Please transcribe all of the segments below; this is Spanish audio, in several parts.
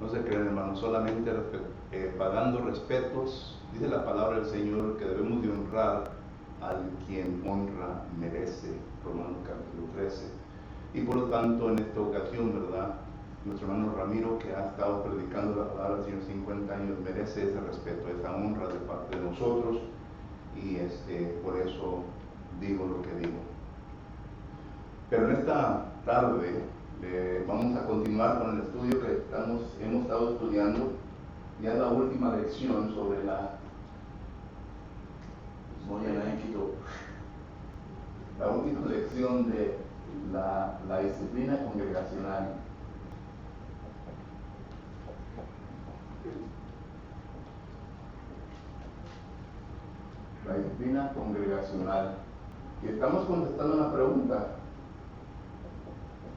No se crean, hermanos, solamente pagando respetos. Dice la palabra del Señor que debemos de honrar al quien honra merece, Romanos capítulo 13. Y por lo tanto, en esta ocasión, ¿verdad? Nuestro hermano Ramiro, que ha estado predicando la palabra del Señor 50 años, merece ese respeto, esa honra de parte de nosotros, y por eso digo lo que digo. Pero en esta tarde vamos a continuar con el estudio que hemos estado estudiando. Ya la última lección sobre la última lección de la disciplina congregacional. La disciplina congregacional. Y estamos contestando una pregunta: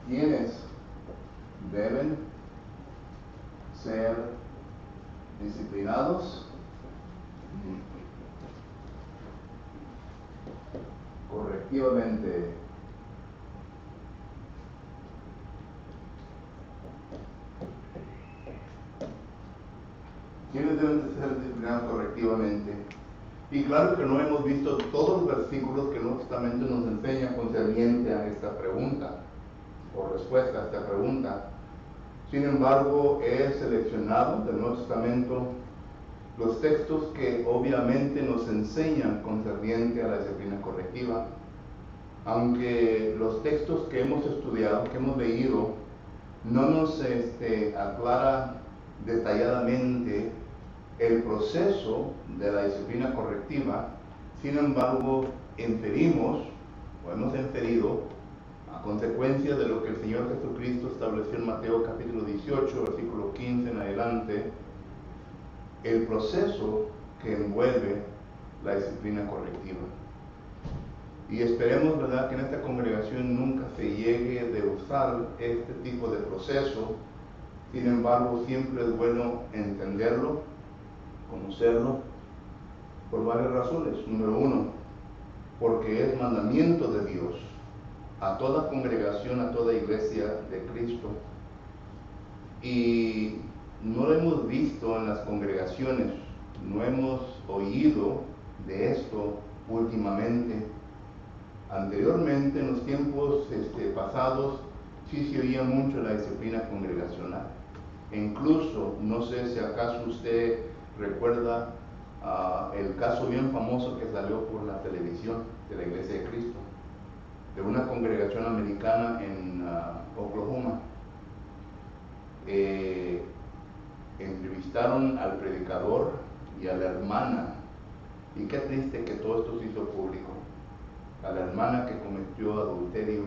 ¿quiénes deben ser disciplinados correctivamente? ¿Quiénes deben ser disciplinados correctivamente? Y claro que no hemos visto todos los versículos que el Nuevo Testamento nos enseña concerniente a esta pregunta, o respuesta a esta pregunta. Sin embargo, he seleccionado del Nuevo Testamento los textos que obviamente nos enseñan concerniente a la disciplina correctiva. Aunque los textos que hemos estudiado, que hemos leído, no nos aclara detalladamente el proceso de la disciplina correctiva, sin embargo, hemos inferido, a consecuencia de lo que el Señor Jesucristo estableció en Mateo capítulo 18, versículo 15 en adelante, el proceso que envuelve la disciplina correctiva. Y esperemos, ¿verdad?, que en esta congregación nunca se llegue de usar este tipo de proceso. Sin embargo, siempre es bueno entenderlo, conocerlo, por varias razones. Número uno, porque es mandamiento de Dios a toda congregación, a toda iglesia de Cristo. Y no lo hemos visto en las congregaciones, no hemos oído de esto últimamente. Anteriormente, en los tiempos pasados, sí se oía mucho la disciplina congregacional. E incluso, no sé si acaso usted recuerda el caso bien famoso que salió por la televisión de la Iglesia de Cristo, de una congregación americana en Oklahoma. Entrevistaron al predicador y a la hermana, y qué triste que todo esto se hizo público. A la hermana que cometió adulterio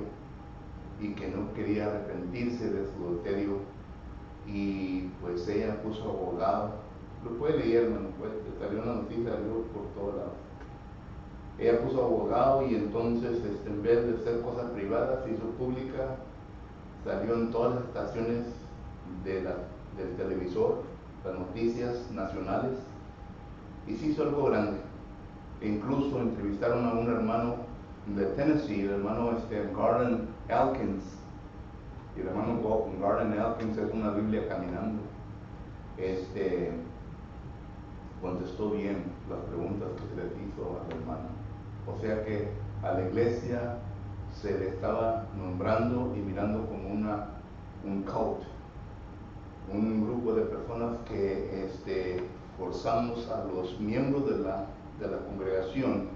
y que no quería arrepentirse de su adulterio, y pues ella puso abogado. Lo puede leer, hermano, salió una noticia, salió por todos lados. Ella puso abogado, y entonces en vez de ser cosa privada se hizo pública, salió en todas las estaciones del televisor, las noticias nacionales, y se hizo algo grande. E incluso entrevistaron a un hermano de Tennessee, el hermano Garden Elkins. Y el hermano Garden Elkins es una Biblia caminando. Contestó bien las preguntas que se le hizo a la hermana. O sea que a la iglesia se le estaba nombrando y mirando como un cult, un grupo de personas que forzamos a los miembros de la congregación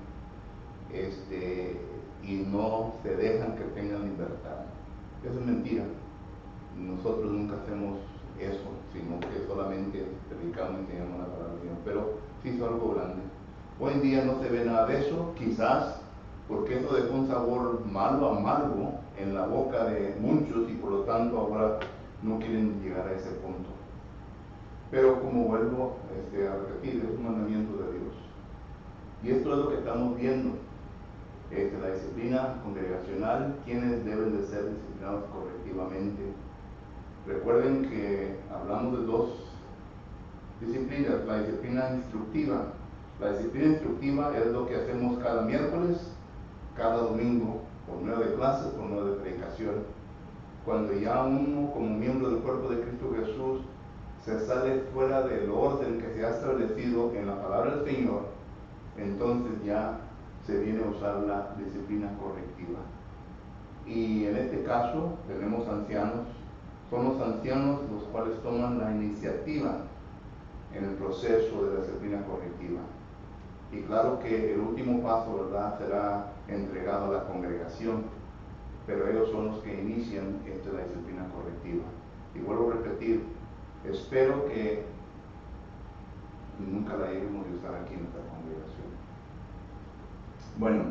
y no se dejan que tengan libertad. Eso es mentira. Nosotros nunca hacemos eso, sino que solamente predicamos y enseñamos la palabra de Dios. Pero sí hizo algo grande. Hoy en día no se ve nada de eso, quizás porque eso dejó un sabor malo, amargo en la boca de muchos, y por lo tanto ahora no quieren llegar a ese punto. Pero como vuelvo a repetir, es un mandamiento de Dios. Y esto es lo que estamos viendo. La disciplina congregacional, quienes deben de ser disciplinados correctivamente. Recuerden que hablamos de dos disciplinas: la disciplina instructiva. La disciplina instructiva es lo que hacemos cada miércoles, cada domingo, por medio de clases, por medio de predicación. Cuando ya uno, como miembro del cuerpo de Cristo Jesús, se sale fuera del orden que se ha establecido en la palabra del Señor, entonces ya se viene a usar la disciplina correctiva. Y en este caso tenemos ancianos, son los ancianos los cuales toman la iniciativa en el proceso de la disciplina correctiva. Y claro que el último paso, ¿verdad?, será entregado a la congregación, pero ellos son los que inician la disciplina correctiva. Y vuelvo a repetir, espero que nunca la lleguemos a usar aquí en nuestra congregación. Bueno,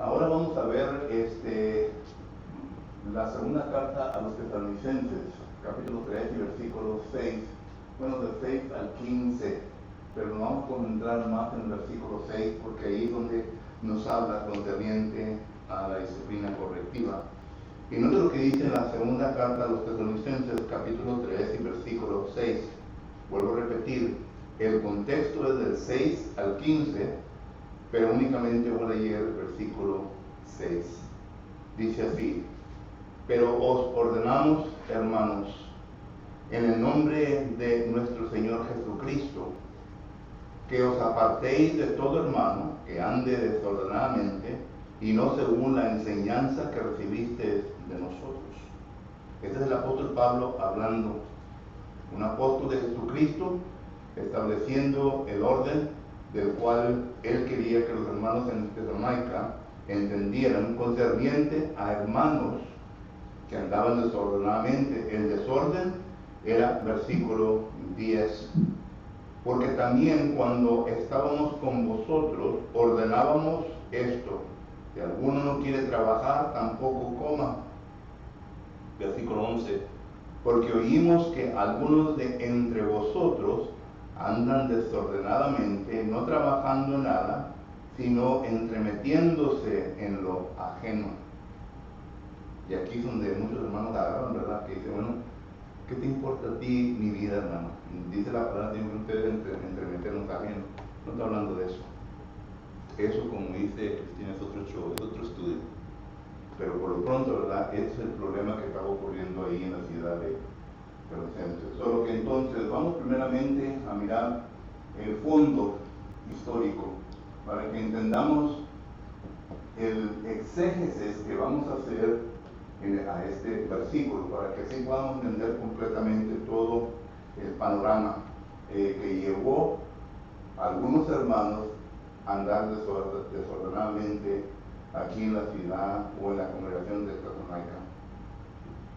ahora vamos a ver la segunda carta a los Tesalonicenses, capítulo 3 y versículo 6, bueno, del 6 al 15, pero nos vamos a concentrar más en el versículo 6, porque ahí es donde nos habla concerniente a la disciplina correctiva. Y note lo que dice en la segunda carta a los Tesalonicenses, capítulo 3 y versículo 6. Vuelvo a repetir, el contexto es del 6 al 15, pero únicamente voy a leer el versículo 6. Dice así: pero os ordenamos, hermanos, en el nombre de nuestro Señor Jesucristo, que os apartéis de todo hermano que ande desordenadamente y no según la enseñanza que recibisteis de nosotros. Este es el apóstol Pablo hablando, un apóstol de Jesucristo, estableciendo el orden del cual él quería que los hermanos en Tesalónica entendieran concerniente a hermanos que andaban desordenadamente. El desorden era versículo 10. Porque también cuando estábamos con vosotros ordenábamos esto: si alguno no quiere trabajar, tampoco coma. Versículo 11. Porque oímos que algunos de entre vosotros andan desordenadamente, no trabajando en nada, sino entremetiéndose en lo ajeno. Y aquí es donde muchos hermanos agarran, ¿verdad? Que dicen, bueno, ¿qué te importa a ti mi vida, hermano? Dice la palabra, tienen que ustedes entremeternos ajeno. No está hablando de eso. Eso, como dice Cristina, es otro show, es otro estudio. Pero por lo pronto, ¿verdad? Ese es el problema que está ocurriendo ahí en la ciudad de Tesalonicenses. Solo que entonces vamos primeramente a mirar el fondo histórico para que entendamos el exégesis que vamos a hacer a este versículo, para que así podamos entender completamente todo el panorama que llevó a algunos hermanos a andar desordenadamente aquí en la ciudad o en la congregación de Tesalónica.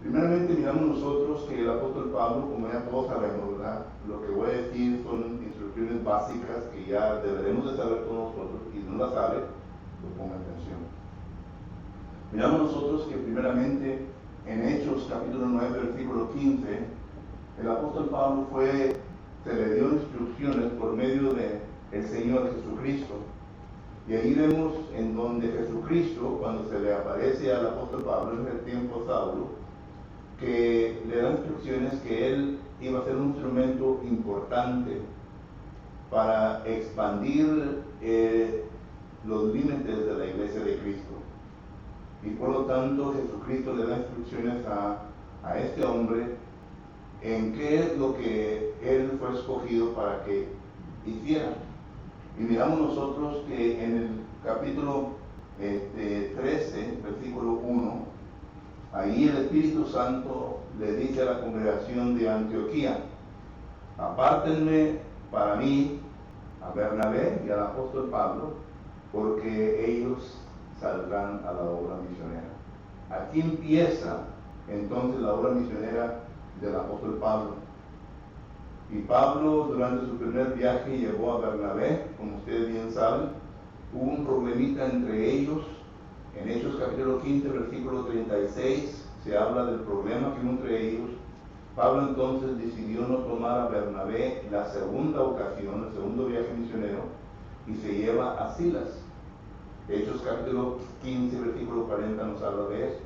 Primeramente miramos nosotros que el apóstol Pablo, como ya todos sabemos, ¿verdad?, lo que voy a decir son instrucciones básicas que ya deberemos de saber todos nosotros, y si no las sabe, pues ponga atención. Miramos nosotros que primeramente en Hechos capítulo 9 versículo 15, el apóstol Pablo se le dio instrucciones por medio de el Señor Jesucristo. Y ahí vemos en donde Jesucristo, cuando se le aparece al apóstol Pablo en el tiempo Saulo, que le da instrucciones que él iba a ser un instrumento importante para expandir los límites de la iglesia de Cristo. Y por lo tanto Jesucristo le da instrucciones a este hombre en qué es lo que él fue escogido para que hiciera. Y miramos nosotros que en el capítulo 13, versículo 1, ahí el Espíritu Santo le dice a la congregación de Antioquía: apártenme para mí a Bernabé y al apóstol Pablo, porque ellos saldrán a la obra misionera. Aquí empieza entonces la obra misionera del apóstol Pablo. Y Pablo, durante su primer viaje, llevó a Bernabé, como ustedes bien saben. Hubo un problemita entre ellos. En Hechos capítulo 15, versículo 36, se habla del problema que hubo entre ellos. Pablo entonces decidió no tomar a Bernabé la segunda ocasión, el segundo viaje misionero, y se lleva a Silas. Hechos capítulo 15, versículo 40 nos habla de esto.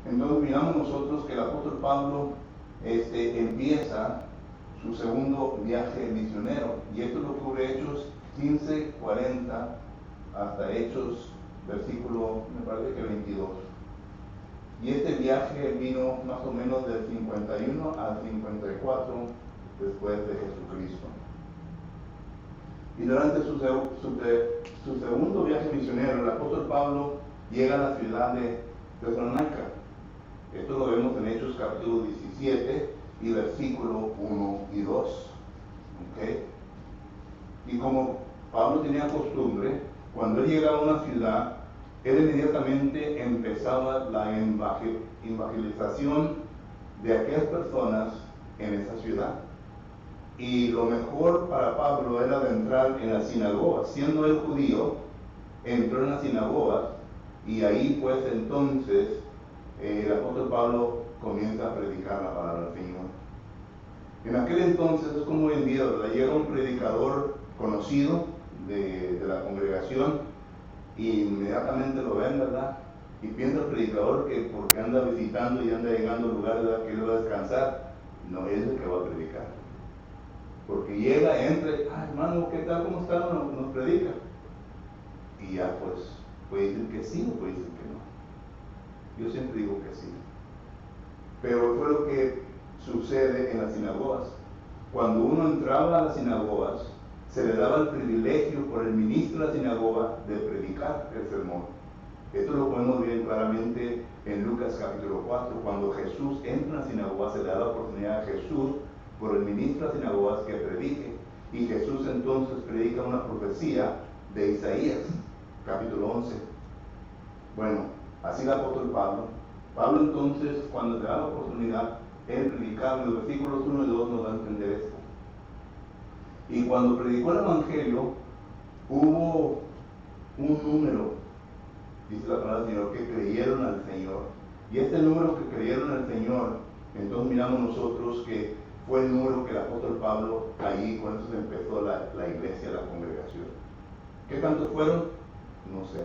Entonces miramos nosotros que el apóstol Pablo empieza su segundo viaje misionero, y esto lo cubre Hechos 15, 40 hasta Hechos versículo, me parece que 22. Y este viaje vino más o menos del 51 al 54 después de Jesucristo. Y durante su segundo viaje misionero, el apóstol Pablo llega a la ciudad de Tesalónica. Esto lo vemos en Hechos capítulo 17 y versículo 1 y 2. ¿Okay? Y como Pablo tenía costumbre, cuando él llegaba a una ciudad, él inmediatamente empezaba la evangelización de aquellas personas en esa ciudad. Y lo mejor para Pablo era de entrar en las sinagogas. Siendo él judío, entró en las sinagogas y ahí pues entonces el apóstol Pablo comienza a predicar la palabra del Señor. En aquel entonces, es como hoy en día, ¿verdad? Llega un predicador conocido de la congregación y inmediatamente lo ven, ¿verdad? Y piensa el predicador que porque anda visitando y anda llegando a lugares, ¿verdad?, que él va a descansar. No es el que va a predicar. Porque llega, entra, hermano, ¿qué tal? ¿Cómo está? Nos predica. Y ya pues, puede decir que sí o puede decir que no. Yo siempre digo que sí. Pero fue lo que sucede en las sinagogas. Cuando uno entraba a las sinagogas, se le daba el privilegio por el ministro de la sinagoga de predicar el sermón. Esto lo podemos ver claramente en Lucas capítulo 4. Cuando Jesús entra en la sinagoga, se le da la oportunidad a Jesús por el ministro de las sinagogas que predique. Y Jesús entonces predica una profecía de Isaías, capítulo 11. Bueno, así el apóstol Pablo. Pablo entonces, cuando le da la oportunidad, él predicaba, en los versículos 1 y 2 nos da a entender esto. Y cuando predicó el Evangelio, hubo un número, dice la palabra del Señor, que creyeron al Señor. Y este número que creyeron al Señor, entonces miramos nosotros que fue el número que el apóstol Pablo, ahí con eso se empezó la iglesia, la congregación. ¿Qué tantos fueron? No sé.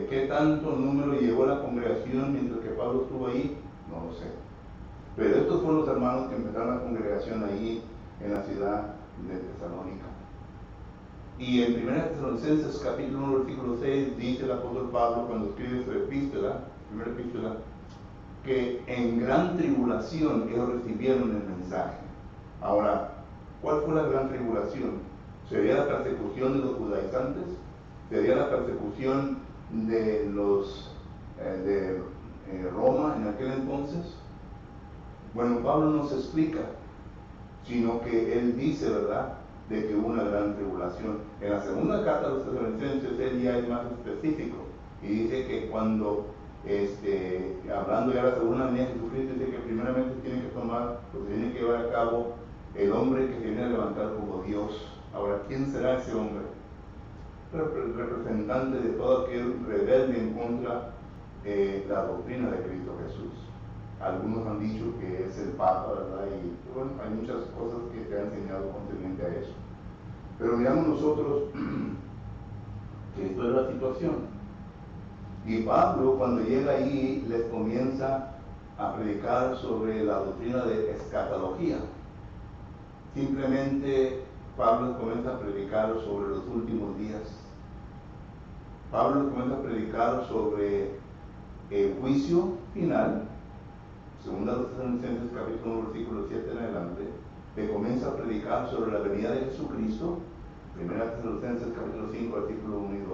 ¿Qué tanto número llegó la congregación mientras que Pablo estuvo ahí? No lo sé. Pero estos fueron los hermanos que empezaron la congregación ahí en la ciudad de Tesalónica. Y en 1 Tesalonicenses capítulo 1 versículo 6 dice el apóstol Pablo cuando escribe su epístola, primera epístola, que en gran tribulación ellos recibieron el mensaje. Ahora, ¿cuál fue la gran tribulación? ¿Sería la persecución de los judaizantes? ¿Sería la persecución de los de Roma en aquel entonces? Bueno, Pablo no se explica, sino que él dice, ¿verdad?, de que hubo una gran tribulación. En la segunda carta de los Tesalonicenses él ya es más específico y dice que cuando hablando ya de la segunda venida de Jesucristo, dice que primeramente tiene que tomar, pues tiene que llevar a cabo el hombre que se viene a levantar como Dios. Ahora, ¿quién será ese hombre? El representante de todo aquel rebelde en contra de la doctrina de Cristo Jesús. Algunos han dicho que es el Papa, ¿verdad? Y bueno, hay muchas cosas que se han enseñado concerniente a eso. Pero miramos nosotros que esto es la situación. Y Pablo, cuando llega ahí, les comienza a predicar sobre la doctrina de escatología. Simplemente Pablo les comienza a predicar sobre los últimos días. Pablo les comienza a predicar sobre el juicio final. Segunda de los Tesalonicenses capítulo 1 versículo 7 en adelante, le comienza a predicar sobre la venida de Jesucristo. Primera Tesalonicenses capítulo 5 versículo 1 y 2.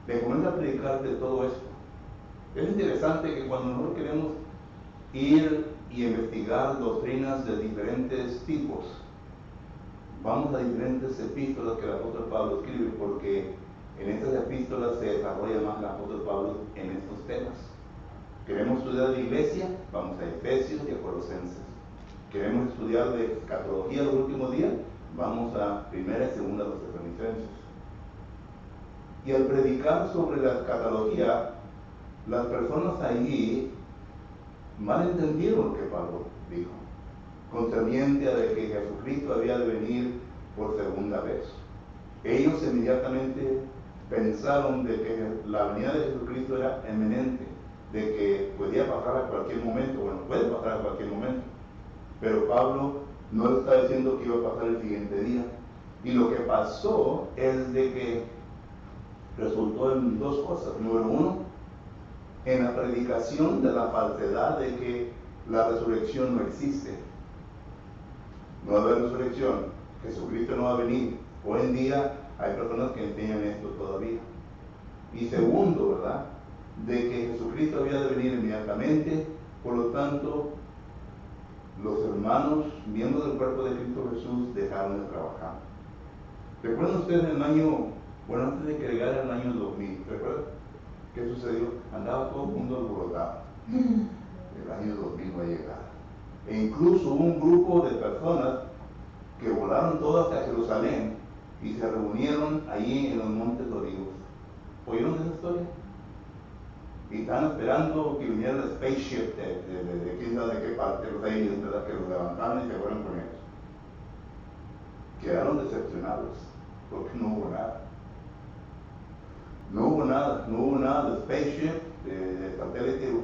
Le comienza a predicar de todo esto. Es interesante que cuando nosotros queremos ir y investigar doctrinas de diferentes tipos, vamos a diferentes epístolas que el apóstol Pablo escribe, porque en estas epístolas se desarrolla más el apóstol Pablo en estos temas. Queremos estudiar de iglesia, vamos a Efesios y a Colosenses. Queremos estudiar de escatología los últimos días, vamos a primera y segunda de los Tesalonicenses. Y al predicar sobre la escatología, las personas allí malentendieron lo que Pablo dijo, concerniente a de que Jesucristo había de venir por segunda vez. Ellos inmediatamente pensaron de que la venida de Jesucristo era eminente, de que podía pasar a cualquier momento. Bueno, puede pasar a cualquier momento, pero Pablo no le está diciendo que iba a pasar el siguiente día. Y lo que pasó es de que resultó en dos cosas. Número uno, en la predicación de la falsedad de que la resurrección no existe. No va a haber resurrección, Jesucristo no va a venir. Hoy en día hay personas que enseñan esto todavía. Y segundo, ¿verdad?, de que Jesucristo había de venir inmediatamente, por lo tanto, los hermanos, miembros del cuerpo de Cristo Jesús, dejaron de trabajar. ¿Recuerdan ustedes el año, bueno, antes de que llegara el año 2000, ¿recuerdan qué sucedió? Andaba todo el mundo alborotado. El año 2000 va a llegar. E incluso hubo un grupo de personas que volaron todas hacia Jerusalén y se reunieron allí en los Montes Olivos. ¿Oyeron esa historia? Y estaban esperando que viniera el spaceship de quién sabe de qué parte, los aliens, ¿verdad?, que los levantaron y se fueron con ellos. Quedaron decepcionados porque no hubo nada. No hubo nada de spaceship, de satélite, de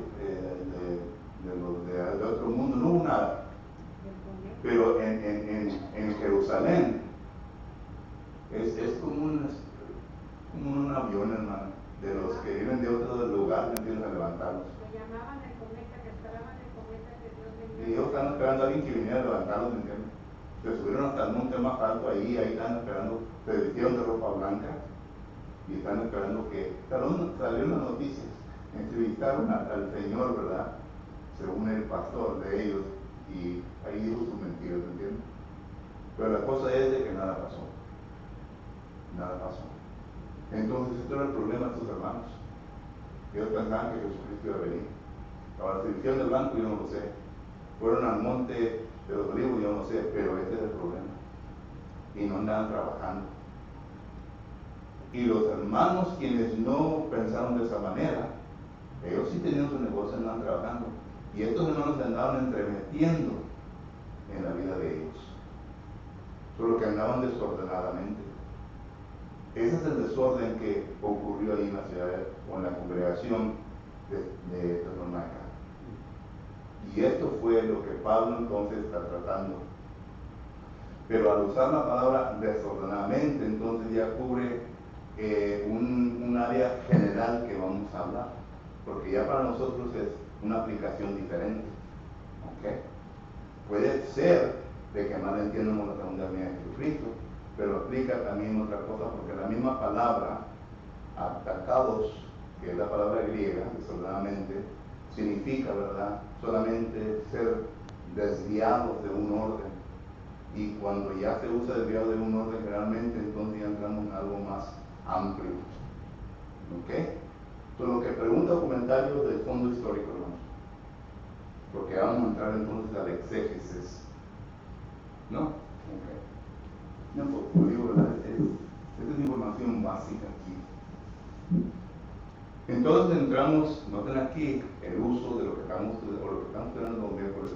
otro mundo, no hubo nada. Pero en Jerusalén es como un avión, hermano, de los que vienen de otro lugar, que tienen a levantarlos. Lo llamaban el cometa, que esperaban el cometa que Dios venía. Y ellos están esperando a alguien que viniera a levantarlos, ¿me entiendes? Se subieron hasta el monte más alto, ahí están esperando, se vistieron de ropa blanca y están esperando que salieron las noticias, entrevistaron al Señor, ¿verdad?, según el pastor de ellos, y ahí dijo sus mentiras, ¿me entiendes? Pero la cosa es de que nada pasó. Entonces, esto era el problema de sus hermanos. Ellos pensaban que Jesucristo iba a venir. Ahora, se vistieron de blanco, yo no lo sé. Fueron al monte de los olivos, yo no sé, pero este es el problema. Y no andaban trabajando. Y los hermanos, quienes no pensaron de esa manera, ellos sí tenían su negocio, andaban trabajando. Y estos hermanos se andaban entremetiendo en la vida de ellos. Solo que andaban desordenadamente. Ese es el desorden que ocurrió ahí en la ciudad o en la congregación de Tesalónica. Y esto fue lo que Pablo entonces está tratando. Pero al usar la palabra desordenadamente, entonces ya cubre un área general que vamos a hablar. Porque ya para nosotros es una aplicación diferente. ¿Okay? Puede ser de que mal entiendamos la segunda venida de Jesucristo, pero aplica también otra cosa, porque la misma palabra, atacados, que es la palabra griega, desordenadamente, significa, ¿verdad?, solamente ser desviados de un orden. Y cuando ya se usa desviado de un orden, generalmente, entonces ya entramos en algo más amplio. ¿Ok? Entonces, lo que pregunta comentarios del fondo histórico, hermanos, porque vamos a entrar entonces al exégesis. ¿No? Ok. No, pues digo, ¿verdad? Esta es información básica aquí. Entonces entramos, noten aquí el uso de lo que estamos estudiando los miércoles.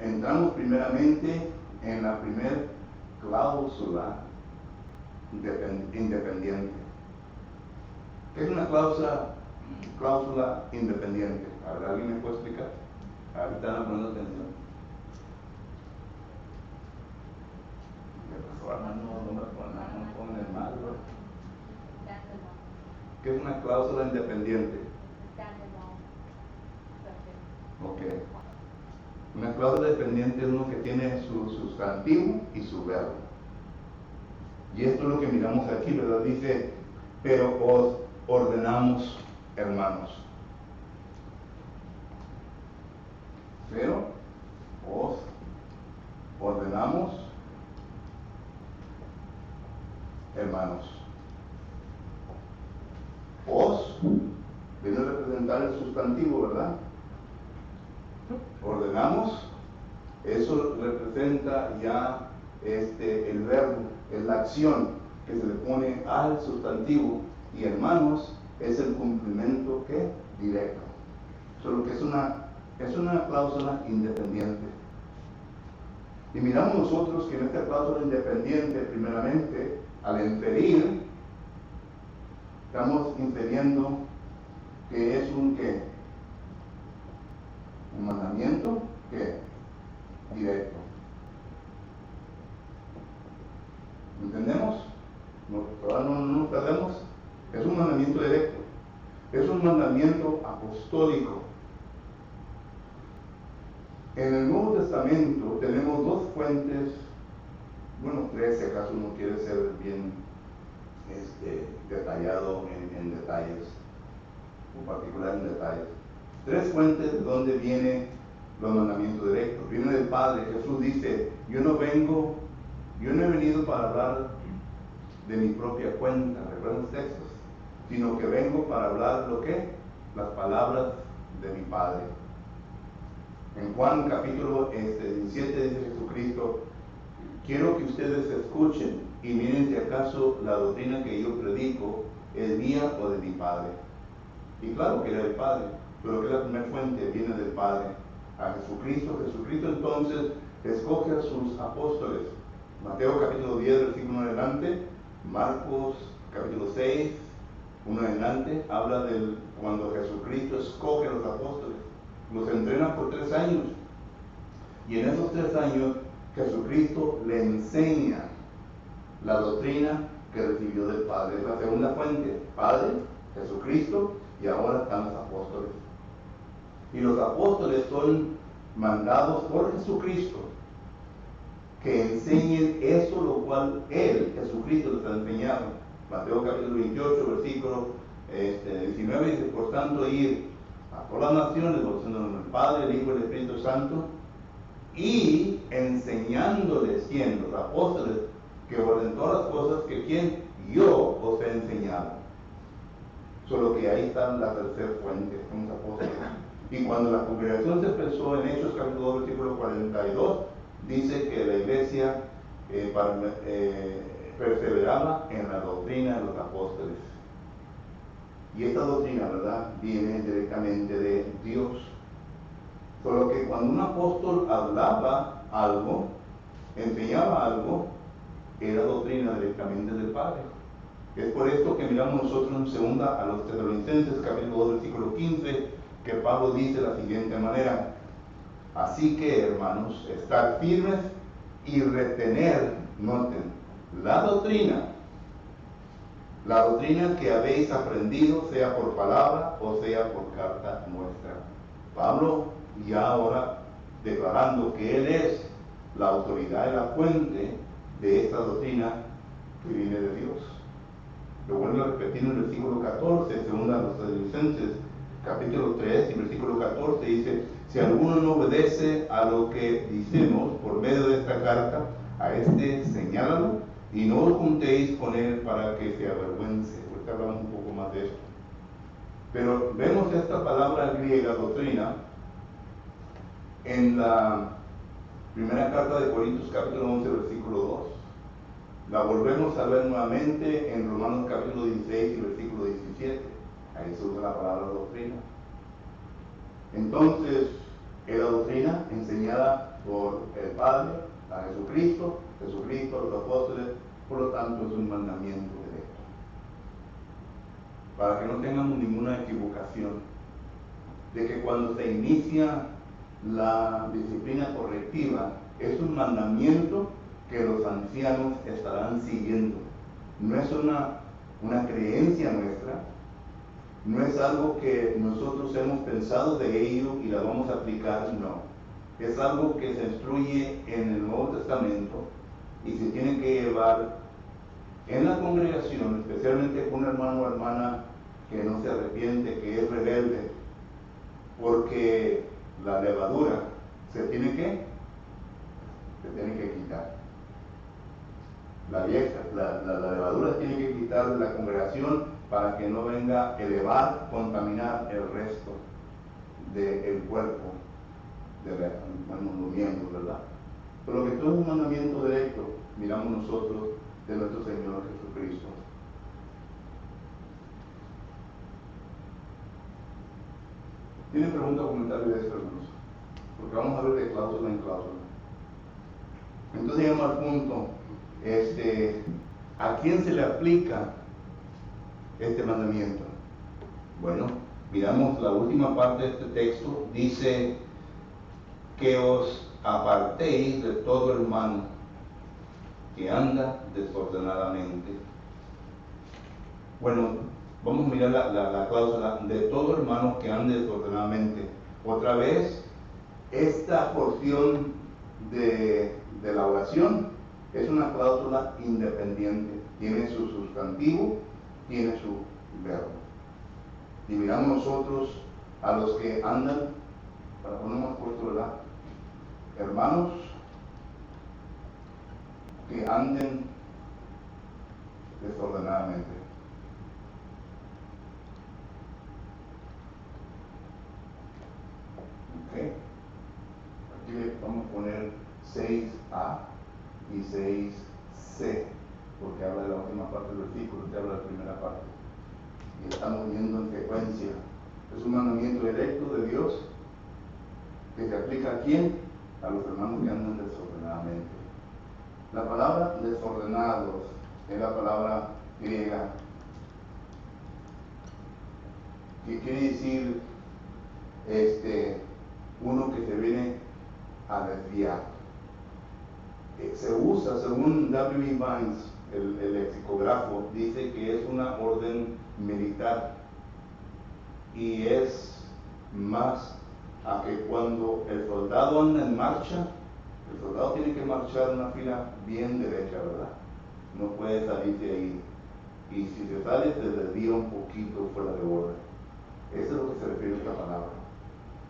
Entramos primeramente en la primera cláusula independiente. ¿Qué es una cláusula independiente? A ver, ¿alguien me puede explicar? Ahorita están poniendo atención. No ponen mal, ¿no? ¿Qué es una cláusula independiente? Ok. Una cláusula independiente es uno que tiene su sustantivo y su verbo. Y esto es lo que miramos aquí, ¿verdad? Dice, pero os ordenamos, hermanos. Pero os ordenamos, hermanos. Os viene a representar el sustantivo, ¿verdad? Ordenamos, eso representa ya el verbo, es la acción que se le pone al sustantivo, y hermanos es el cumplimiento que directo. Solo que es una cláusula independiente. Y miramos nosotros que en esta cláusula independiente, primeramente, al inferir, estamos infiriendo que es un ¿qué? Un mandamiento ¿qué? Directo. ¿Entendemos? Todavía no nos perdemos. Es un mandamiento directo. Es un mandamiento apostólico. En el Nuevo Testamento tenemos dos fuentes, bueno, tres, si acaso uno quiere ser bien detallado en detalles, o particular en detalles. Tres fuentes de donde vienen los mandamientos directos. Viene del Padre. Jesús dice, yo no he venido para hablar de mi propia cuenta, recuerden los textos, sino que vengo para hablar las palabras de mi Padre. En Juan capítulo 17 dice Jesucristo, quiero que ustedes escuchen y miren si acaso la doctrina que yo predico es mía o de mi Padre. Y claro que era del Padre, pero que la primera fuente viene del Padre, a Jesucristo. Jesucristo entonces escoge a sus apóstoles. Mateo capítulo 10, versículo 1 en adelante, Marcos capítulo 6, 1 en adelante, habla de cuando Jesucristo escoge a los apóstoles. Los entrena por 3 años. Y en esos 3 años, Jesucristo le enseña la doctrina que recibió del Padre. Es la segunda fuente, Padre, Jesucristo, y ahora están los apóstoles. Y los apóstoles son mandados por Jesucristo que enseñen eso lo cual Él, Jesucristo, les ha enseñado. Mateo capítulo 28, versículo 19, dice, por tanto, ir a todas las naciones, bautizándolos en el Padre, el Hijo y el Espíritu Santo, y enseñándoles, ¿quién? Los apóstoles, que guarden todas las cosas que ¿quién? Yo os he enseñado. Solo que ahí está la tercera fuente, son los apóstoles. Y cuando la congregación se expresó en Hechos capítulo 2, versículo 42, dice que la iglesia perseveraba en la doctrina de los apóstoles. Y esta doctrina, ¿verdad?, viene directamente de Dios. Solo que cuando un apóstol hablaba algo, enseñaba algo, era doctrina directamente del Padre. Es por esto que miramos nosotros en segunda a los Tesalonicenses, capítulo 2, versículo 15, que Pablo dice de la siguiente manera: así que, hermanos, estar firmes y retener, noten, la doctrina que habéis aprendido, sea por palabra o sea por carta nuestra. Pablo, ya ahora declarando que él es la autoridad y la fuente de esta doctrina que viene de Dios. Lo vuelvo a repetir en el versículo 14, segunda a los Tesalonicenses, capítulo 3 y versículo 14, dice: si alguno no obedece a lo que decimos por medio de esta carta, a este señálalo y no os juntéis con él para que se avergüence. Ahorita hablamos un poco más de esto. Pero vemos esta palabra griega, doctrina, en la primera carta de Corintios, capítulo 11, versículo 2. La volvemos a ver nuevamente en Romanos capítulo 16 y versículo 17. Ahí se usa la palabra doctrina. Entonces, es la doctrina enseñada por el Padre a Jesucristo, Jesucristo a los apóstoles, por lo tanto es un mandamiento directo. Para que no tengamos ninguna equivocación de que cuando se inicia la disciplina correctiva es un mandamiento que los ancianos estarán siguiendo. No es una creencia nuestra, no es algo que nosotros hemos pensado de ello y la vamos a aplicar, no. Es algo que se instruye en el Nuevo Testamento y se tiene que llevar en la congregación, especialmente con un hermano o hermana que no se arrepiente, que es rebelde, porque la levadura se tiene que quitar. La levadura se tiene que quitar de la congregación para que no venga a elevar, contaminar el resto del cuerpo de los miembros, ¿verdad? Por lo que todo es un mandamiento directo, miramos nosotros de nuestro Señor Jesucristo. ¿Tienen pregunta o comentario de esto, hermanos? Porque vamos a ver de cláusula en cláusula. Entonces llegamos al punto, ¿a quién se le aplica este mandamiento? Bueno, miramos la última parte de este texto, dice que os apartéis de todo hermano que anda desordenadamente. Bueno, Vamos a mirar la cláusula de todo hermano que ande desordenadamente. Otra vez, esta porción de la oración es una cláusula independiente. Tiene su sustantivo, tiene su verbo. Y miramos nosotros a los que andan, para poner más puesto, ¿verdad? Hermanos que anden desordenadamente. Ok. Aquí le vamos a poner 6a y 6c, porque habla de la última parte del versículo, te habla de la primera parte. Y estamos viendo en secuencia. Es un mandamiento directo de Dios que se aplica a quién? A los hermanos que andan desordenadamente. La palabra desordenados es la palabra griega que quiere decir uno que se viene a desviar. Se usa, según W. E. Vines, el lexicógrafo, dice que es una orden militar y es más a que cuando el soldado anda en marcha, el soldado tiene que marchar en una fila bien derecha, ¿verdad? No puede salir de ahí. Y si se sale, se desvía un poquito fuera de orden. Eso es lo que se refiere a esta palabra.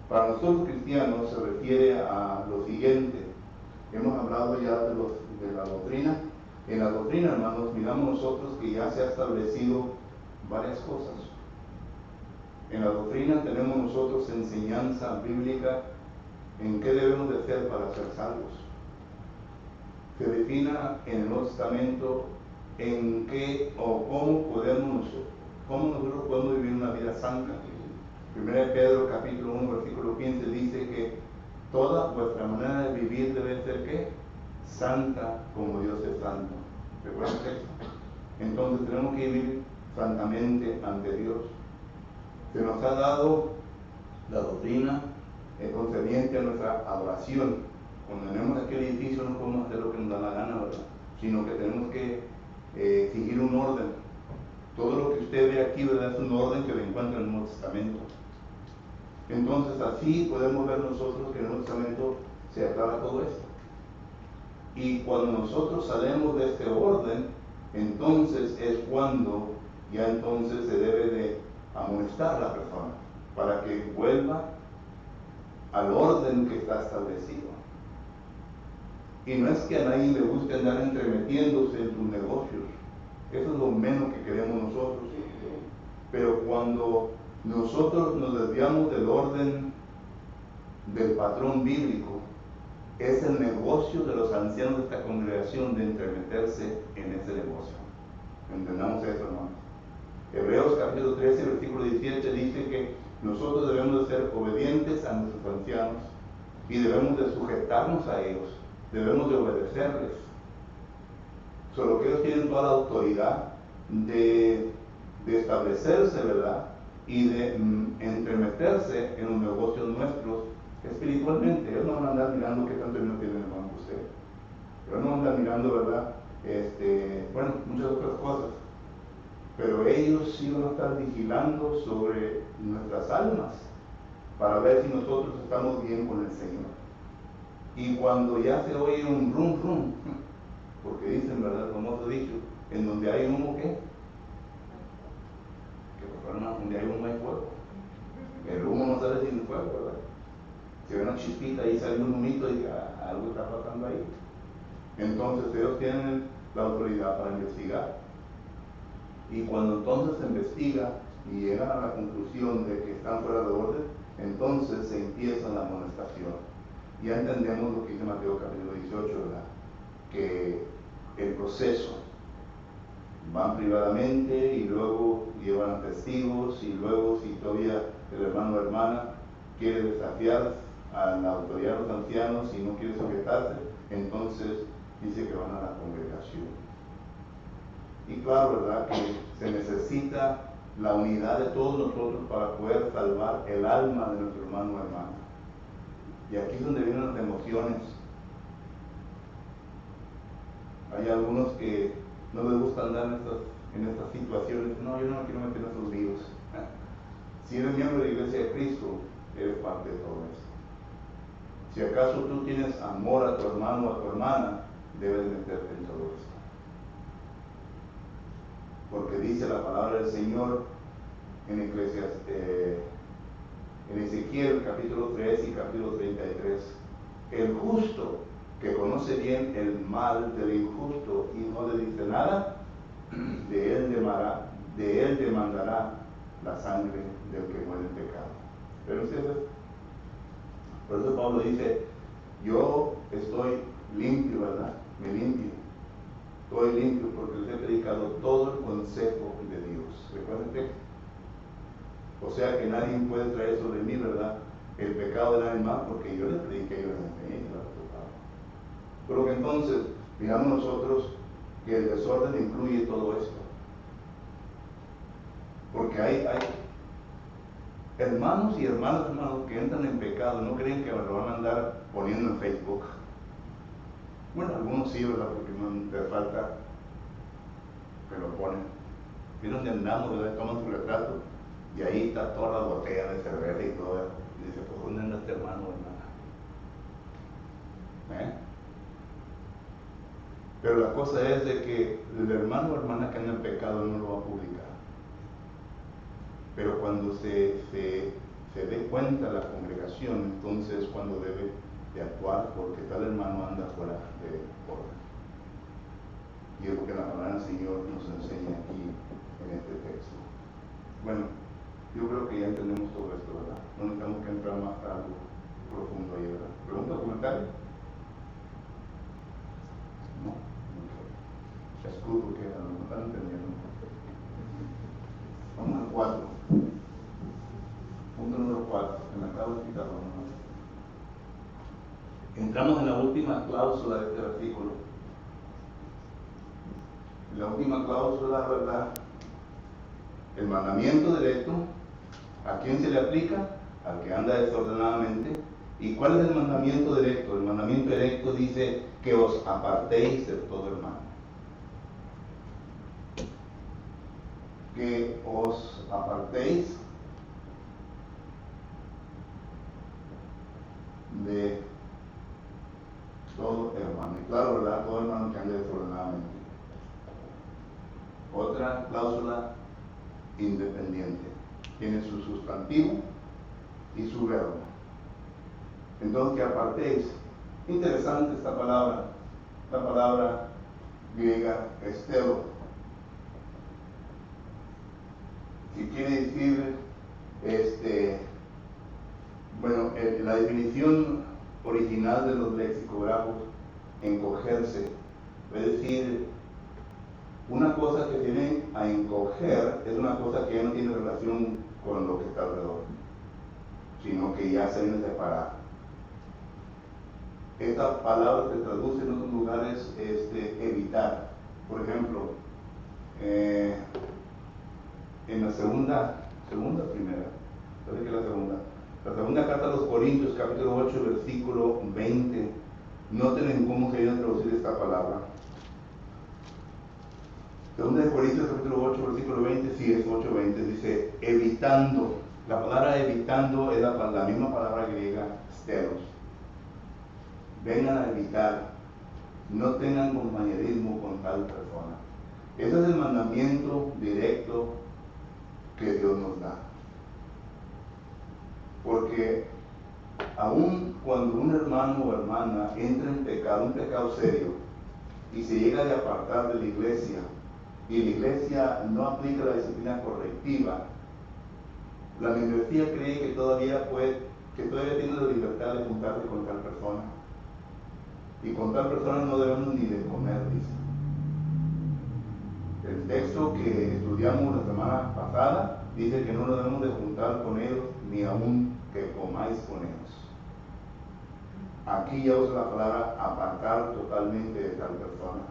Para nosotros cristianos se refiere a lo siguiente. Hemos hablado ya de la doctrina. En la doctrina, hermanos, miramos nosotros que ya se ha establecido varias cosas. En la doctrina tenemos nosotros enseñanza bíblica en qué debemos de hacer para ser salvos. Se defina en el Nuevo Testamento en qué o cómo nosotros podemos vivir una vida santa. 1 Pedro capítulo 1 versículo 15 dice que toda vuestra manera de vivir debe ser ¿qué? Santa como Dios es santo. ¿Recuerdan esto? Entonces tenemos que vivir santamente ante Dios. Se nos ha dado la doctrina concerniente a nuestra adoración. Cuando tenemos aquel edificio no podemos hacer lo que nos da la gana, ¿verdad? Sino que tenemos que seguir un orden. Todo lo que usted ve aquí, ¿verdad? Es un orden que se encuentra en el Nuevo Testamento. Entonces así podemos ver nosotros que en el Nuevo Testamento se aclara todo esto. Y cuando nosotros salimos de este orden, entonces es cuando ya entonces se debe de amonestar a la persona para que vuelva al orden que está establecido. Y no es que a nadie le guste andar entremetiéndose en tus negocios. Eso es lo menos que queremos nosotros. Pero cuando nosotros nos desviamos del orden del patrón bíblico, es el negocio de los ancianos de esta congregación de entremeterse en ese negocio. Entendamos eso, hermanos. Hebreos capítulo 13, versículo 17 dice que nosotros debemos de ser obedientes a nuestros ancianos y debemos de sujetarnos a ellos, debemos de obedecerles. Solo que ellos tienen toda la autoridad de establecerse, ¿verdad? Y de entremeterse en los negocios nuestros espiritualmente. Ellos no van a andar mirando qué tanto dinero tiene en el banco usted. Ellos no van a andar mirando, ¿verdad? Muchas otras cosas. Pero ellos sí van a estar vigilando sobre nuestras almas para ver si nosotros estamos bien con el Señor. Y cuando ya se oye un rum rum, porque dicen, ¿verdad? El famoso dicho, en donde hay humo, ¿qué? Donde hay humo hay fuego. El humo no sale sin fuego, ¿verdad? Si hay una chispita ahí, sale un humito y algo está pasando ahí. Entonces ellos tienen la autoridad para investigar. Y cuando entonces se investiga y llegan a la conclusión de que están fuera de orden, entonces se empieza la amonestación. Ya entendemos lo que dice Mateo capítulo 18, ¿verdad? Que el proceso van privadamente y luego llevan a testigos y luego si todavía el hermano o hermana quiere desafiar a la autoridad de los ancianos y no quiere sujetarse, entonces dice que van a la congregación. Y claro, ¿verdad? Que se necesita la unidad de todos nosotros para poder salvar el alma de nuestro hermano o hermana. Y aquí es donde vienen las emociones. Hay algunos que no les gusta andar en estas situaciones. No, yo no me quiero meter en esos líos. Si eres miembro de la Iglesia de Cristo, eres parte de todo esto. Si acaso tú tienes amor a tu hermano o a tu hermana, debes meterte en todo esto. Porque dice la palabra del Señor en en Ezequiel capítulo 3 y capítulo 33, el justo que conoce bien el mal del injusto y no le dice nada, de él demandará la sangre del que muere en pecado. Pero ustedes, por eso Pablo dice, yo estoy limpio, ¿verdad? Me limpio. Estoy limpio porque les he predicado todo el consejo de Dios. ¿Recuerdan el texto? O sea que nadie puede traer sobre mí, ¿verdad?, el pecado del animal, porque yo le prediqué, yo les enseñé, yo les tocaba. Pero que entonces, digamos nosotros que el desorden incluye todo esto. Porque hay hermanos y hermanas que entran en pecado, no creen que lo van a andar poniendo en Facebook. Bueno, algunos sí, ¿verdad?, porque no les falta que lo ponen. Y donde andamos, ¿verdad?, toman su retrato y ahí está toda la botella de cerveza y todo. Y dice, pues ¿dónde anda este hermano o hermana? Pero la cosa es de que el hermano o hermana que anda en pecado no lo va a publicar. Pero cuando se dé cuenta la congregación, entonces es cuando debe de actuar, porque tal hermano anda fuera de orden. Y es lo que la palabra del Señor nos enseña aquí en este texto. Bueno, yo creo que ya entendemos todo esto, ¿verdad? No necesitamos que entrar más a algo profundo ahí, ¿verdad? ¿Pregunta o comentario? No. Okay. Escudo que no están entendiendo. Vamos al 4. Punto número 4, que me acabo de quitar. Entramos en la última cláusula de este versículo. La última cláusula, ¿verdad? El mandamiento directo, ¿a quién se le aplica? Al que anda desordenadamente. ¿Y cuál es el mandamiento directo? El mandamiento directo dice que os apartéis de todo hermano. Que os apartéis de todo hermano. Y claro, ¿verdad? Todo hermano que ande desordenadamente. Otra cláusula independiente. Tiene su sustantivo y su verbo. Entonces, que apartéis. Interesante esta palabra. La palabra griega estero, que quiere decir, bueno, la definición original de los lexicógrafos, encogerse, es decir, una cosa que tiene a encoger es una cosa que ya no tiene relación con lo que está alrededor, sino que ya se viene separada. Esta palabra se traduce en otros lugares evitar. Por ejemplo, en la segunda carta a los Corintios, capítulo 8, versículo 20, noten en cómo se viene a traducir esta palabra. Segunda de Corintios, capítulo 8, versículo 20, sí, es 8:20, dice, evitando. La palabra evitando es la misma palabra griega, steros. Vengan a evitar, no tengan compañerismo con tal persona. Ese es el mandamiento directo que Dios nos da. Porque aun cuando un hermano o hermana entra en pecado, un pecado serio, y se llega de apartar de la iglesia, y la iglesia no aplica la disciplina correctiva, la membresía cree que todavía tiene la libertad de juntarse con tal persona. Y con tal persona no debemos ni de comer, dice. El texto que estudiamos la semana pasada dice que no nos debemos de juntar con ellos, ni aún que comáis con ellos. Aquí ya usa la palabra apartar totalmente de tal persona.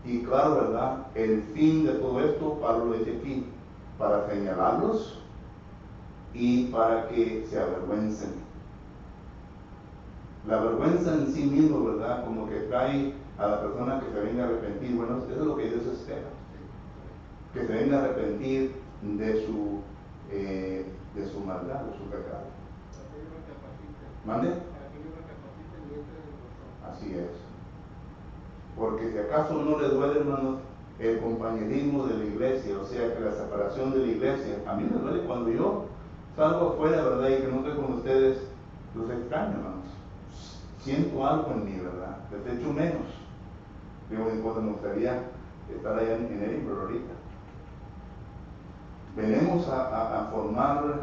Y claro, ¿verdad? El fin de todo esto, Pablo lo dice aquí, para señalarlos y para que se avergüencen. La vergüenza en sí mismo, ¿verdad? Como que trae a la persona que se venga a arrepentir. Bueno, eso es lo que Dios espera. que se venga a arrepentir de su maldad, de su pecado. ¿Mande? Así es. Porque si acaso no le duele, hermanos, el compañerismo de la iglesia, o sea, que la separación de la iglesia, a mí me duele cuando yo salgo afuera, ¿verdad? Y que no estoy con ustedes, los extraño, hermanos. Siento algo en mí, ¿verdad? Les echo menos. Digo, mi esposa, me gustaría estar allá en Edinburgh ahorita. Venimos a formar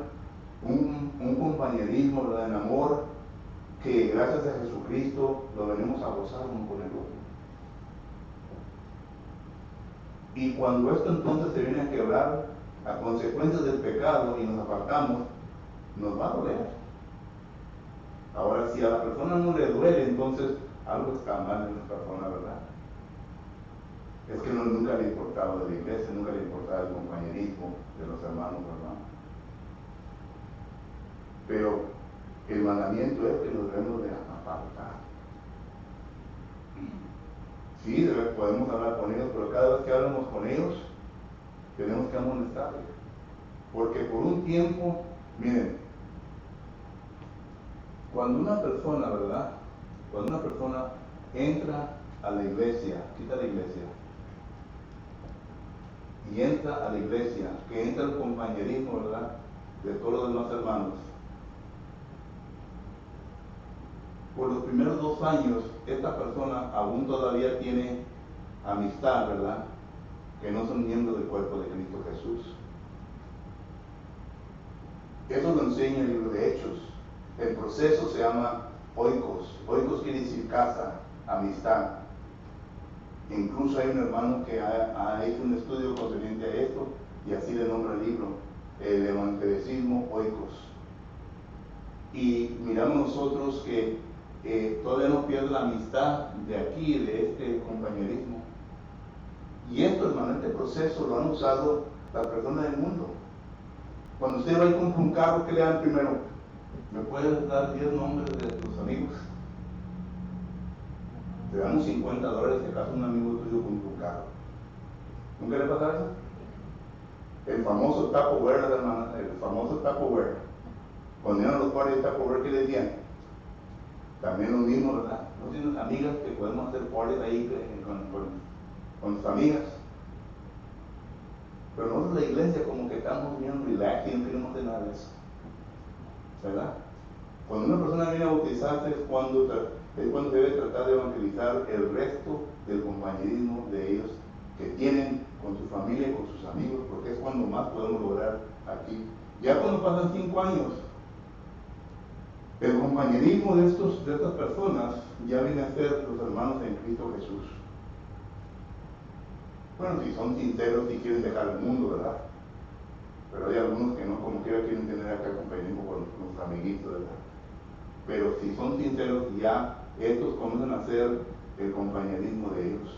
un compañerismo, ¿verdad? En amor, que gracias a Jesucristo lo venimos a gozar uno con el otro. Y cuando esto entonces se viene a quebrar a consecuencias del pecado y nos apartamos, nos va a doler. Ahora, si a la persona no le duele, entonces algo está mal en la persona, ¿verdad? Es que nunca le importaba de la iglesia, nunca le importaba el compañerismo de los hermanos, ¿verdad? Pero el mandamiento es que nos debemos de apartar. Sí, podemos hablar con ellos, pero cada vez que hablamos con ellos, tenemos que amonestarles. Porque por un tiempo, miren, cuando una persona, ¿verdad? Cuando una persona entra a la iglesia, quita la iglesia, y entra a la iglesia, que entra el compañerismo, ¿verdad?, de todos los demás hermanos. Por los primeros 2 años, esta persona aún todavía tiene amistad, ¿verdad?, que no son miembros del cuerpo de Cristo Jesús. Eso lo enseña el libro de Hechos. El proceso se llama oikos. Oikos quiere decir casa, amistad. Incluso hay un hermano que ha hecho un estudio concerniente a esto, y así le nombra el libro, el evangelismo oikos. Y miramos nosotros que todavía no pierde la amistad de aquí, de este compañerismo. Y esto, hermano, este proceso lo han usado las personas del mundo. Cuando usted va y compra un carro, ¿qué le dan primero? ¿Me puedes dar 10 nombres de tus amigos? Te damos $50 si acaso un amigo tuyo compra un carro. ¿Nunca le pasa eso? El famoso Tupperware, hermano, el famoso Tupperware. Cuando iban a los parties de Tupperware, ¿qué decían? También lo mismo, ¿verdad? ¿No tienes amigas que podemos hacer parties ahí con tus amigas? Pero nosotros en la iglesia como que estamos bien relax y no queremos hacer nada de eso, ¿verdad? Cuando una persona viene a bautizarse es cuando debe tratar de evangelizar el resto del compañerismo de ellos que tienen con su familia y con sus amigos, porque es cuando más podemos lograr aquí. Ya cuando pasan 5 años, el compañerismo de estas personas ya viene a ser los hermanos en Cristo Jesús. Bueno, si son sinceros y quieren dejar el mundo, ¿verdad? Pero hay algunos que no, como quiera, quieren tener acá compañerismo con sus amiguitos, ¿verdad? Pero si son sinceros, ya estos comienzan a ser el compañerismo de ellos.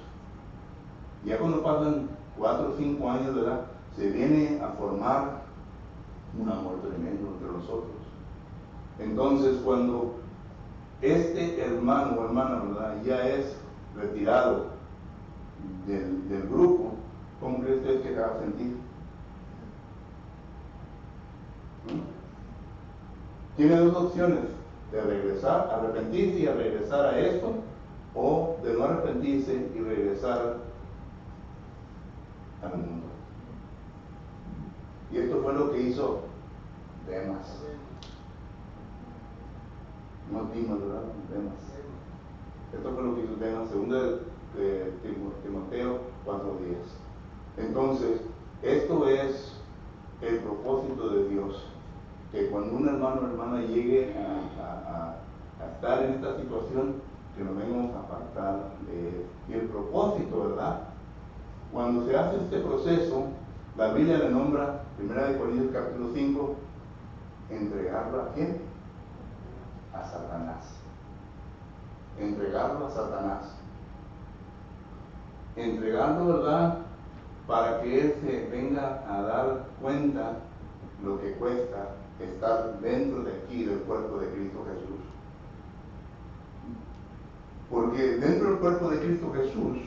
Ya cuando pasan 4 o 5 años, ¿verdad?, se viene a formar un amor tremendo entre nosotros. Entonces, cuando este hermano o hermana, ¿verdad?, ya es retirado del grupo, ¿cómo cree usted que se va a sentir? Tiene 2 opciones: de regresar, arrepentirse y a regresar a esto, o de no arrepentirse y regresar al mundo. Y esto fue lo que hizo Demas. No Dimas, ¿verdad? Demas. Esto fue lo que hizo Demas, según de Timoteo 4:10. Entonces, esto es el propósito de Dios, que cuando un hermano o hermana llegue a estar en esta situación, que nos vengamos a apartar de él. Y el propósito, ¿verdad?, cuando se hace este proceso, la Biblia le nombra, 1 Corintios capítulo 5, entregarlo a ¿quién? A Satanás. Entregarlo a Satanás. Entregarlo, ¿verdad?, para que él se venga a dar cuenta lo que cuesta estar dentro de aquí, del cuerpo de Cristo Jesús. Porque dentro del cuerpo de Cristo Jesús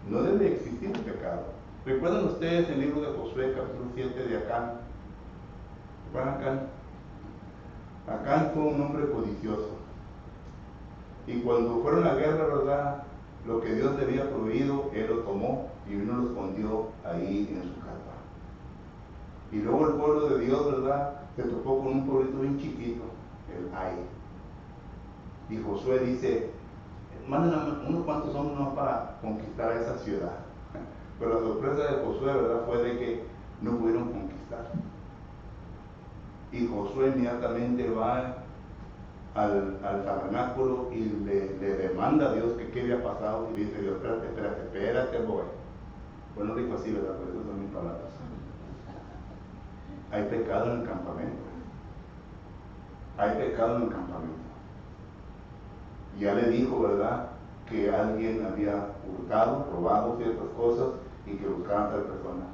no debe existir el pecado. ¿Recuerdan ustedes el libro de Josué, capítulo 7 de Acán? ¿Recuerdan Acán? Acán fue un hombre codicioso. Y cuando fueron a la guerra, ¿verdad? Lo que Dios le había prohibido, él lo tomó y vino y lo escondió ahí en su carpa. Y luego el pueblo de Dios, ¿verdad? Se topó con un pueblito bien chiquito, el Ai. Y Josué dice, manden unos cuantos hombres más para conquistar a esa ciudad. Pero la sorpresa de Josué, ¿verdad? Fue de que no pudieron conquistar. Y Josué inmediatamente va al tabernáculo y le demanda a Dios que qué había pasado. Y dice Dios, espérate, boy. Bueno, no dijo así, ¿verdad? Pero esas son mis palabras. Hay pecado en el campamento. Hay pecado en el campamento. Y ya le dijo, ¿verdad?, que alguien había hurtado, robado ciertas cosas y que buscaban a tal persona.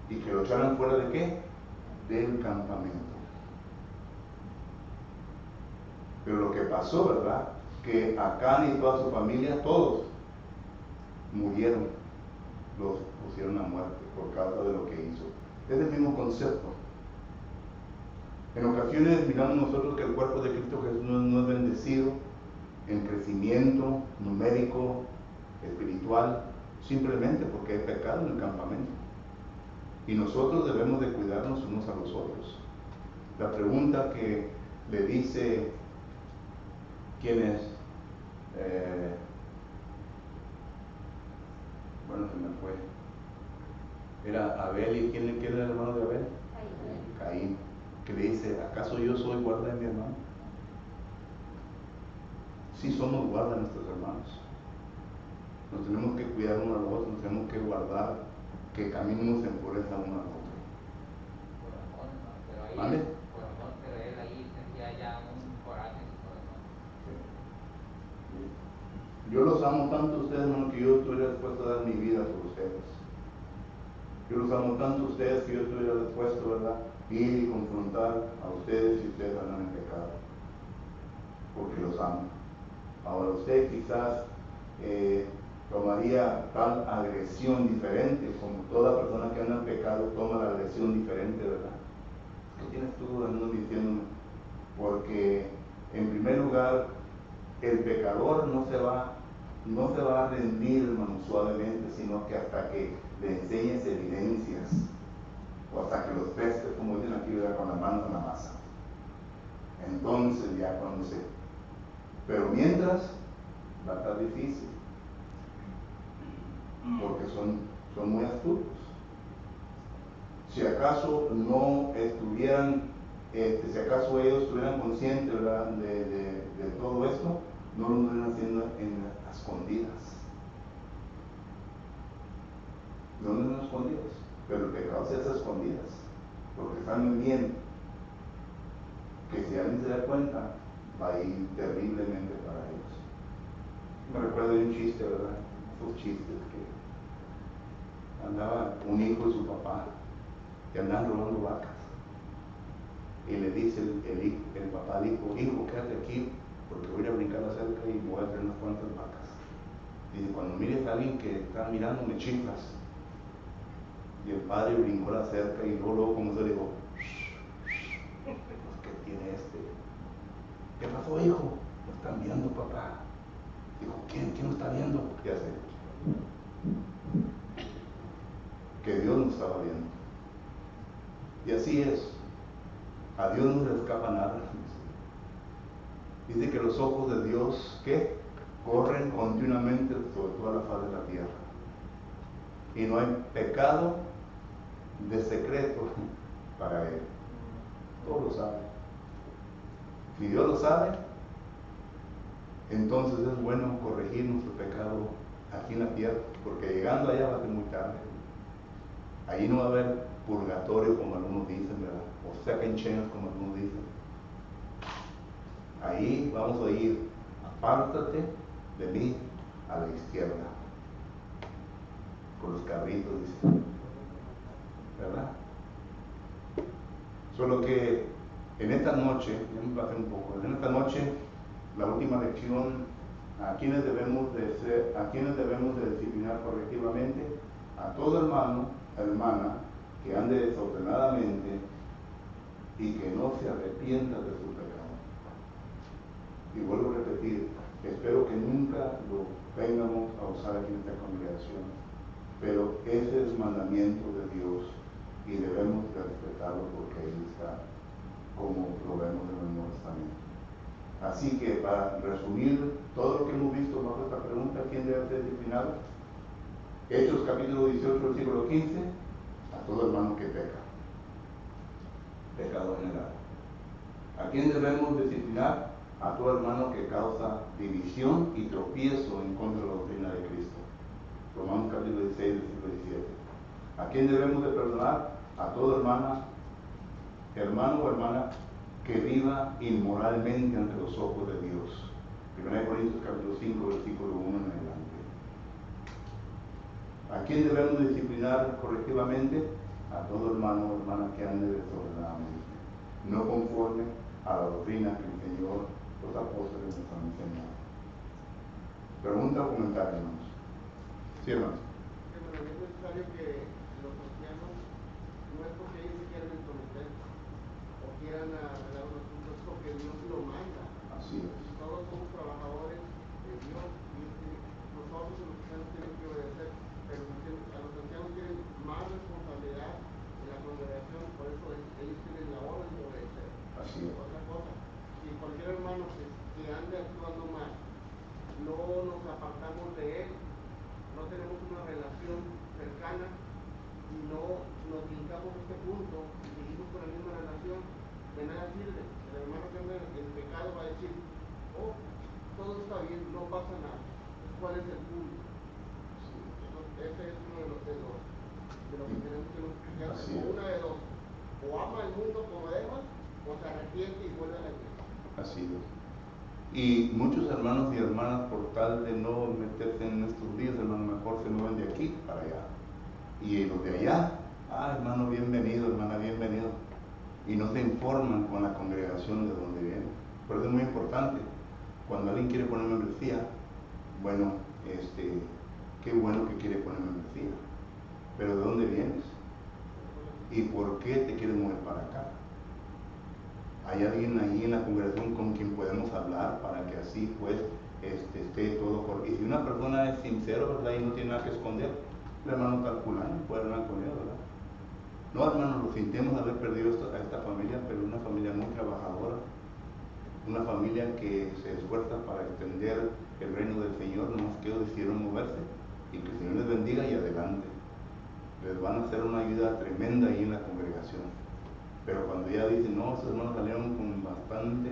Y que lo echaran fuera de qué? Del campamento. Pero lo que pasó, ¿verdad?, que Acán y toda su familia, todos murieron, los pusieron a muerte por causa de lo que hizo. Es el mismo concepto. En ocasiones miramos nosotros que el cuerpo de Cristo Jesús no es bendecido en crecimiento numérico, espiritual, simplemente porque hay pecado en el campamento. Y nosotros debemos de cuidarnos unos a los otros. La pregunta que le dice, ¿quién es? Bueno, se me fue. Era Abel, ¿y quién era el hermano de Abel? Caín. Que le dice, ¿acaso yo soy guarda de mi hermano? Sí somos guarda de nuestros hermanos. Nos tenemos que cuidar uno a los otros, nos tenemos que guardar, que caminemos en pureza uno al otro. ¿Vale? Por amor, pero él ahí sentía ya un coraje en su corazón. Sí. Yo los amo tanto a ustedes, hermano, que yo estuviera dispuesto a dar mi vida por ustedes. Yo los amo tanto a ustedes que yo estuviera dispuesto, ¿verdad?, ir y confrontar a ustedes si ustedes andan en pecado, porque los amo. Ahora usted quizás tomaría tal agresión diferente, como toda persona que anda en pecado toma la agresión diferente, ¿verdad? ¿Qué tienes tú andando diciéndome? Porque en primer lugar, el pecador no se va a rendir, hermano, suavemente, sino que hasta que le enseñes evidencias, o hasta que los pesques, como dicen aquí, ¿verdad?, con las manos en la masa. Entonces ya cuando se... Pero mientras, va a estar difícil, porque son muy astutos. Si acaso no estuvieran, si acaso ellos estuvieran conscientes, ¿verdad?, de todo esto, no lo estuvieran haciendo en las escondidas. No en las escondidas, pero el pecado se hace a escondidas, porque saben bien que si alguien se da cuenta, va a ir terriblemente para ellos. Me recuerdo de un chiste, ¿verdad? Esos chistes que andaba un hijo y su papá, que andaban robando vacas. Y le dice el papá al hijo, quédate aquí, porque voy a ir a brincar la cerca y voy a hacer unas cuantas vacas. Dice, cuando mires a alguien que está mirando, me chiflas. Y el padre brincó la cerca y luego como se dijo, ¿qué tiene este? ¿Qué pasó, hijo? Lo están viendo, papá. Dijo, ¿quién lo está viendo? Ya sé. Que Dios nos estaba viendo. Y así es. A Dios no le escapa nada. Dice que los ojos de Dios, ¿qué? Corren continuamente sobre toda la faz de la tierra. Y no hay pecado de secreto para Él. Todo lo sabe. Si Dios lo sabe, entonces es bueno corregir nuestro pecado aquí en la tierra, porque llegando allá va a ser muy tarde. Allí no va a haber purgatorio como algunos dicen, ¿verdad? O second chance como algunos dicen. Ahí vamos a ir, apártate de mí a la izquierda, con los cabritos, dice, ¿verdad? Solo que en esta noche, ya me pasé un poco, en esta noche, la última lección, ¿a quiénes debemos de disciplinar correctivamente? a todo hermano, hermana, que ande desordenadamente y que no se arrepienta de su pecado. Y vuelvo a repetir, espero que nunca lo vengamos a usar aquí en esta congregación, pero ese es el mandamiento de Dios y debemos de respetarlo porque ahí está, como lo vemos en el Nuevo Testamento. Así que para resumir todo lo que hemos visto bajo esta pregunta, ¿quién debe ser disciplinado? Hechos capítulo 18, versículo 15, a todo hermano que peca. Pecado general. ¿A quién debemos disciplinar? A todo hermano que causa división y tropiezo en contra de la doctrina de Cristo. Romanos capítulo 16, versículo 17. ¿A quién debemos de perdonar? A todo hermano o hermana que viva inmoralmente ante los ojos de Dios. 1 Corintios capítulo 5, versículo 1 en adelante. ¿A quién debemos disciplinar correctivamente? A todo hermano o hermana que ande desordenadamente, no conforme a la doctrina que el Señor, los apóstoles nos han enseñado. ¿Pregunta o comentario, hermanos? Sí, hermanos. Es necesario que los cristianos, no es porque ellos se quieran entrometer o quieran arreglar un asunto, es porque Dios lo manda. Así es. Todos somos trabajadores de Dios y nosotros los cristianos tienen que obedecer, pero a los ancianos tienen más responsabilidad en la congregación, por eso ellos tienen la orden de obedecer. Así es. Otra cosa, si cualquier hermano que ande actuando mal, no nos apartamos de él, no tenemos una relación cercana y no nos brincamos este punto y seguimos con la misma relación, de nada sirve. El hermano que anda en pecado va a decir, oh, todo está bien, no pasa nada. ¿Cuál es el punto? Entonces, ese es uno de los que tenemos que los cristianos. O una de dos, o ama el mundo como Eva, o se arrepiente y vuelve a la iglesia. Así es. Y muchos hermanos y hermanas, por tal de no meterse en estos líos, hermano, mejor se mueven de aquí para allá. Y los de allá, hermano, bienvenido, hermana, bienvenido. Y no se informan con la congregación de donde vienen. Por eso es muy importante. Cuando alguien quiere poner membresía, bueno, qué bueno que quiere poner membresía. Pero ¿de dónde vienes? ¿Y por qué te quieres mover para acá? ¿Hay alguien ahí en la congregación con quien podemos hablar para que así pues esté todo correcto? Y si una persona es sincero, ¿verdad? Y no tiene nada que esconder, el hermano calculando, puede hablar con él, ¿verdad? No, hermano, lo sintemos haber perdido a esta familia, pero una familia muy trabajadora, una familia que se esfuerza para extender el reino del Señor, nomás que ellos decidieron moverse, y que el Señor les bendiga y adelante. Les van a hacer una ayuda tremenda ahí en la congregación. Pero cuando ya dicen, no, esos hermanos salieron con bastante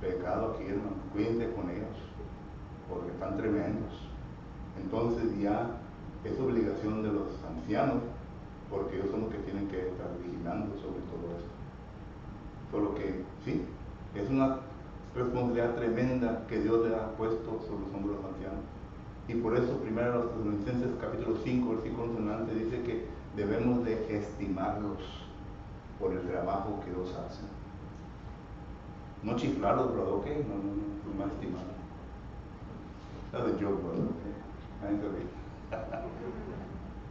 pecado aquí, hermano, cuídense con ellos, porque están tremendos. Entonces ya es obligación de los ancianos, porque ellos son los que tienen que estar vigilando sobre todo esto. Solo que, sí, es una responsabilidad tremenda que Dios le ha puesto sobre los hombros de los ancianos. Y por eso, primero los Tesalonicenses capítulo 5, versículo 11 en adelante, dice que debemos de estimarlos por el trabajo que ellos hacen. No chiflarlos, bro, ok, no más estimarlos. That's a joke, bro, ok.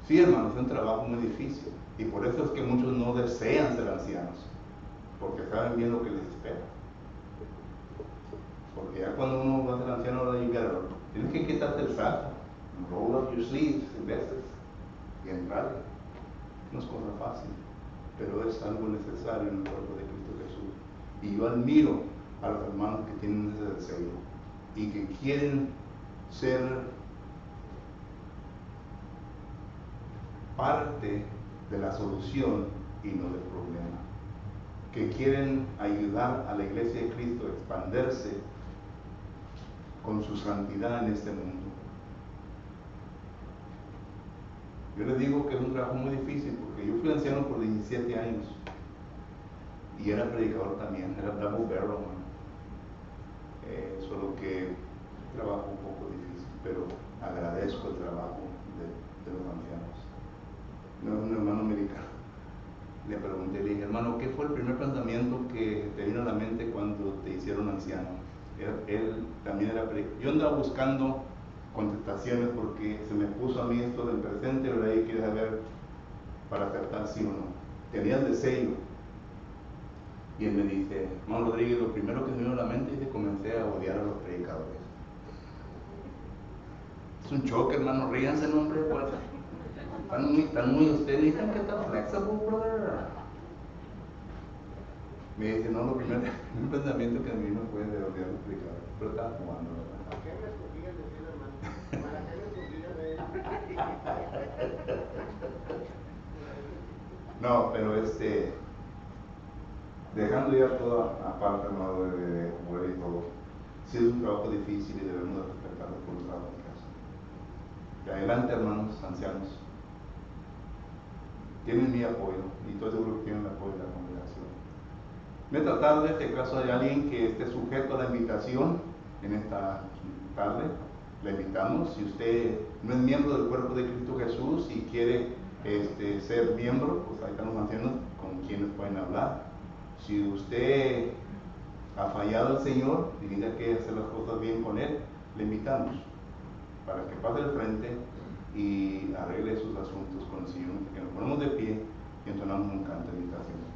Sí, hermanos, es un trabajo muy difícil. Y por eso es que muchos no desean ser ancianos, porque saben bien lo que les espera. Porque ya cuando uno va a ser anciano, ahora tienes que quitarte el saco, roll up your sleeves en veces y entrarle. No es cosa fácil, pero es algo necesario en el cuerpo de Cristo Jesús. Y yo admiro a los hermanos que tienen ese deseo y que quieren ser parte de la solución y no del problema, que quieren ayudar a la iglesia de Cristo a expandirse con su santidad en este mundo. Yo les digo que es un trabajo muy difícil, porque yo fui anciano por 17 años y era predicador también, era double barrel, solo que trabajo un poco difícil, pero agradezco el trabajo de los ancianos. Un hermano americano le pregunté, le dije, hermano, ¿qué fue el primer pensamiento que te vino a la mente cuando te hicieron anciano? Él también era predicador. Yo andaba buscando contestaciones porque se me puso a mí esto del presente, ¿verdad? Y quería saber para acertar sí o no. Tenía el deseo. Y él me dice, hermano Rodríguez, lo primero que me vino a la mente es que comencé a odiar a los predicadores. Es un choque, hermano, ríanse, no, hombre, pues. Están muy, ustedes dicen que está flexible, brother. Me dice, no, lo primero, un pensamiento que a mí no fue de odiar a los predicadores, pero estaba jugando, ¿verdad? ¿Para qué me escogían decir, hermano? ¿Para qué me escogían de él? No, pero dejando ya todo aparte, hermano, de jugar y todo, sí es un trabajo difícil y debemos de respetarlo por el trabajo que hacen. De adelante, hermanos, ancianos, tienen mi apoyo y estoy seguro que tienen el apoyo de la congregación. Me he tratado de este caso de alguien que esté sujeto a la invitación en esta tarde. Le invitamos. Si usted no es miembro del cuerpo de Cristo Jesús y quiere ser miembro, pues ahí están los ancianos con quienes pueden hablar. Si usted ha fallado al Señor y tiene que hacer las cosas bien con Él, le invitamos para que pase al frente y arregle sus asuntos con el Señor. Que nos ponemos de pie y entonamos un canto de invitación.